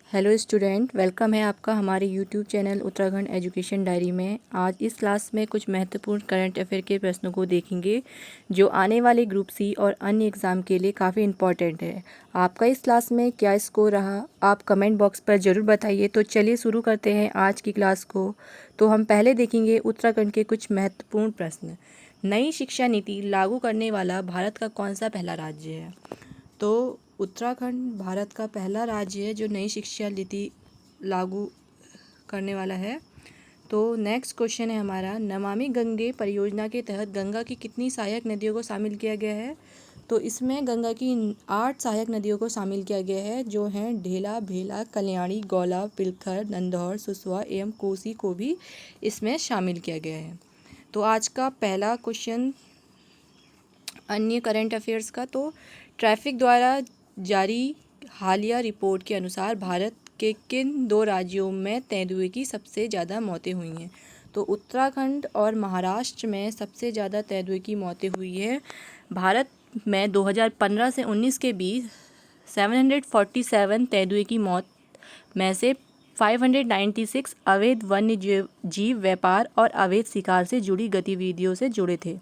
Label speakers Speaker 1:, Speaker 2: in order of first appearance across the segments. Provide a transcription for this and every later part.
Speaker 1: Hello student, welcome है आपका हमारे YouTube channel Uttarakhand education diary में। आज इस क्लास में कुछ महत्वपूर्ण करंट अफेयर के प्रश्नों को देखेंगे जो आने वाले ग्रुप सी और अन्य एग्ज़ाम के लिए काफ़ी इम्पॉर्टेंट है। आपका इस क्लास में क्या स्कोर रहा, आप कमेंट बॉक्स पर ज़रूर बताइए। तो चलिए शुरू करते हैं आज की क्लास को। तो हम पहले देखेंगे उत्तराखंड के कुछ महत्वपूर्ण प्रश्न। नई शिक्षा नीति लागू करने वाला भारत का कौन सा पहला राज्य है? तो उत्तराखंड भारत का पहला राज्य है जो नई शिक्षा नीति लागू करने वाला है। तो नेक्स्ट क्वेश्चन है हमारा, नमामि गंगे परियोजना के तहत गंगा की कितनी सहायक नदियों को शामिल किया गया है? तो इसमें गंगा की 8 सहायक नदियों को शामिल किया गया है जो हैं ढेला, भेला, कल्याणी, गौला, पिलखर, नंदौर, सुसवा एवं कोसी को भी इसमें शामिल किया गया है। तो आज का पहला क्वेश्चन अन्य करंट अफेयर्स का, तो ट्रैफिक द्वारा जारी हालिया रिपोर्ट के अनुसार भारत के किन दो राज्यों में तेंदुए की सबसे ज़्यादा मौतें हुई हैं? तो उत्तराखंड और महाराष्ट्र में सबसे ज़्यादा तेंदुए की मौतें हुई है। भारत में 2015 से 19 के बीच 747 तेंदुए की मौत में से 596 अवैध वन्य जीव व्यापार और अवैध शिकार से जुड़ी गतिविधियों से जुड़े थे।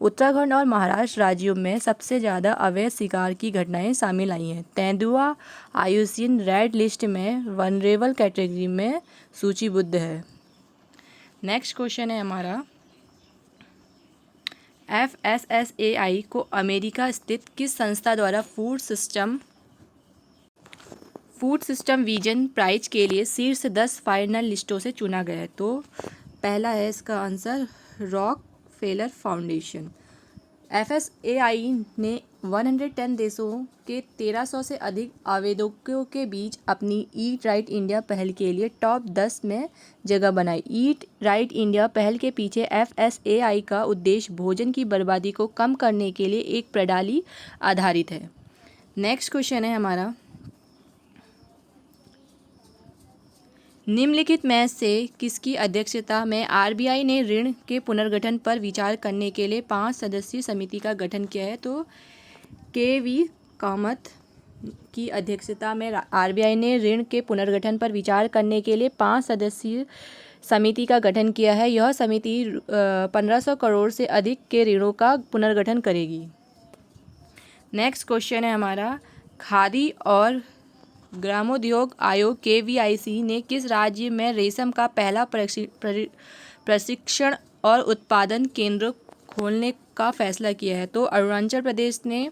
Speaker 1: उत्तराखंड और महाराष्ट्र राज्यों में सबसे ज़्यादा अवैध शिकार की घटनाएं शामिल आई हैं। तेंदुआ आईयूसीएन रेड लिस्ट में वनरेबल कैटेगरी में सूचीबद्ध है। नेक्स्ट क्वेश्चन है हमारा, FSSAI को अमेरिका स्थित किस संस्था द्वारा फूड सिस्टम विजन प्राइज के लिए शीर्ष 10 फाइनल लिस्टों से चुना गया है? तो पहला है इसका आंसर रॉकफेलर फाउंडेशन। FSAI ने 110 देशों के 1300 से अधिक आवेदकों के बीच अपनी ईट राइट इंडिया पहल के लिए टॉप 10 में जगह बनाई। ईट राइट इंडिया पहल के पीछे FSAI का उद्देश्य भोजन की बर्बादी को कम करने के लिए एक प्रणाली आधारित है। नेक्स्ट क्वेश्चन है हमारा, निम्नलिखित में से किसकी अध्यक्षता में RBI ने ऋण के पुनर्गठन पर विचार करने के लिए 5 सदस्यीय समिति का गठन किया है? तो KV कामत की अध्यक्षता में RBI ने ऋण के पुनर्गठन पर विचार करने के लिए 5 सदस्यीय समिति का गठन किया है। यह समिति 1500 करोड़ से अधिक के ऋणों का पुनर्गठन करेगी। नेक्स्ट क्वेश्चन है हमारा, खादी और ग्रामोद्योग आयोग KVIC ने किस राज्य में रेशम का पहला प्रशिक्षण और उत्पादन केंद्र खोलने का फैसला किया है? तो अरुणाचल प्रदेश ने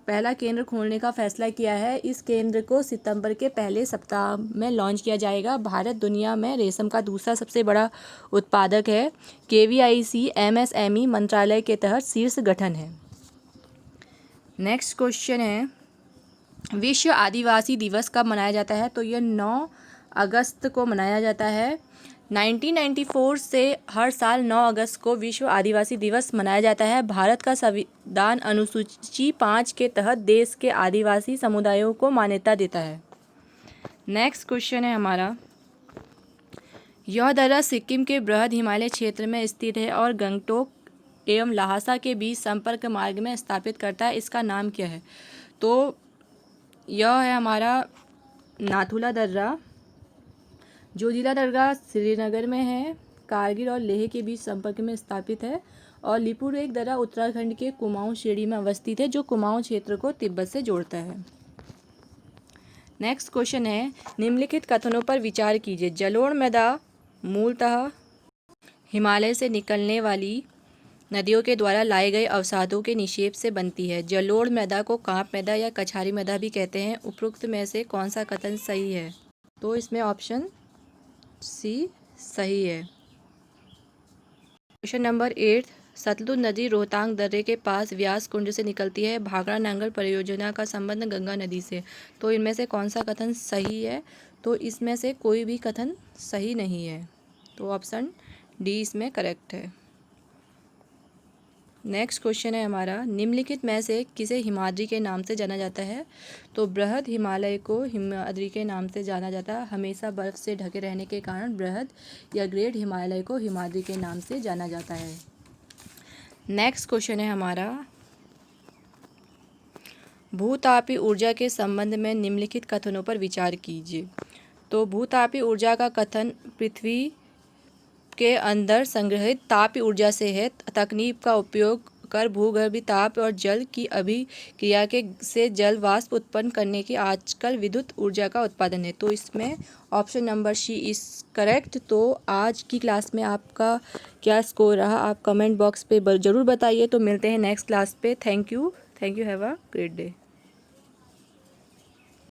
Speaker 1: पहला केंद्र खोलने का फैसला किया है। इस केंद्र को सितंबर के पहले सप्ताह में लॉन्च किया जाएगा। भारत दुनिया में रेशम का दूसरा सबसे बड़ा उत्पादक है। KVIC MSME मंत्रालय के तहत शीर्ष गठन है। नेक्स्ट क्वेश्चन है, विश्व आदिवासी दिवस कब मनाया जाता है? तो यह 9 अगस्त को मनाया जाता है। 1994 से हर साल 9 अगस्त को विश्व आदिवासी दिवस मनाया जाता है। भारत का संविधान अनुसूची 5 के तहत देश के आदिवासी समुदायों को मान्यता देता है। नेक्स्ट क्वेश्चन है हमारा, यह दर्रा सिक्किम के बृहद हिमालय क्षेत्र में स्थित है और गंगटोक एवं ल्हासा के बीच संपर्क मार्ग में स्थापित करता है। इसका नाम क्या है? तो यह है हमारा नाथुला दर्रा, जो जिला दर्रा श्रीनगर में है, कारगिल और लेह के बीच संपर्क में स्थापित है। और लिपुलेख एक दर्रा उत्तराखंड के कुमाऊं श्रेणी में अवस्थित है जो कुमाऊं क्षेत्र को तिब्बत से जोड़ता है। नेक्स्ट क्वेश्चन है, निम्नलिखित कथनों पर विचार कीजिए। जलोढ़ मृदा मूलतः हिमालय से निकलने वाली नदियों के द्वारा लाए गए अवसादों के निक्षेप से बनती है। जलोढ़ मृदा को कांप मृदा या कछारी मृदा भी कहते हैं। उपरोक्त में से कौन सा कथन सही है? तो इसमें ऑप्शन सी सही है। क्वेश्चन नंबर 8, सतलुज नदी रोहतांग दर्रे के पास व्यास कुंड से निकलती है। भाखड़ा नांगल परियोजना का संबंध गंगा नदी से। तो इनमें से कौन सा कथन सही है? तो इसमें से कोई भी कथन सही नहीं है। तो ऑप्शन डी इसमें करेक्ट है। नेक्स्ट क्वेश्चन है हमारा, निम्नलिखित में से किसे हिमाद्री के नाम से जाना जाता है? तो बृहद हिमालय को हिमाद्री के नाम से जाना जाता है। हमेशा बर्फ से ढके रहने के कारण बृहद या ग्रेट हिमालय को हिमाद्री के नाम से जाना जाता है। नेक्स्ट क्वेश्चन है हमारा, भूतापीय ऊर्जा के संबंध में निम्नलिखित कथनों पर विचार कीजिए। तो भूतापीय ऊर्जा का कथन पृथ्वी के अंदर संग्रहित तापीय ऊर्जा से है। तकनीक का उपयोग कर भूगर्भीय ताप और जल की अभिक्रिया से जल वाष्प उत्पन्न करने की आजकल विद्युत ऊर्जा का उत्पादन है। तो इसमें option number C is correct. तो आज की क्लास में आपका क्या स्कोर रहा आप कमेंट बॉक्स पे ज़रूर बताइए। तो मिलते हैं नेक्स्ट क्लास पे। Thank you have a great day.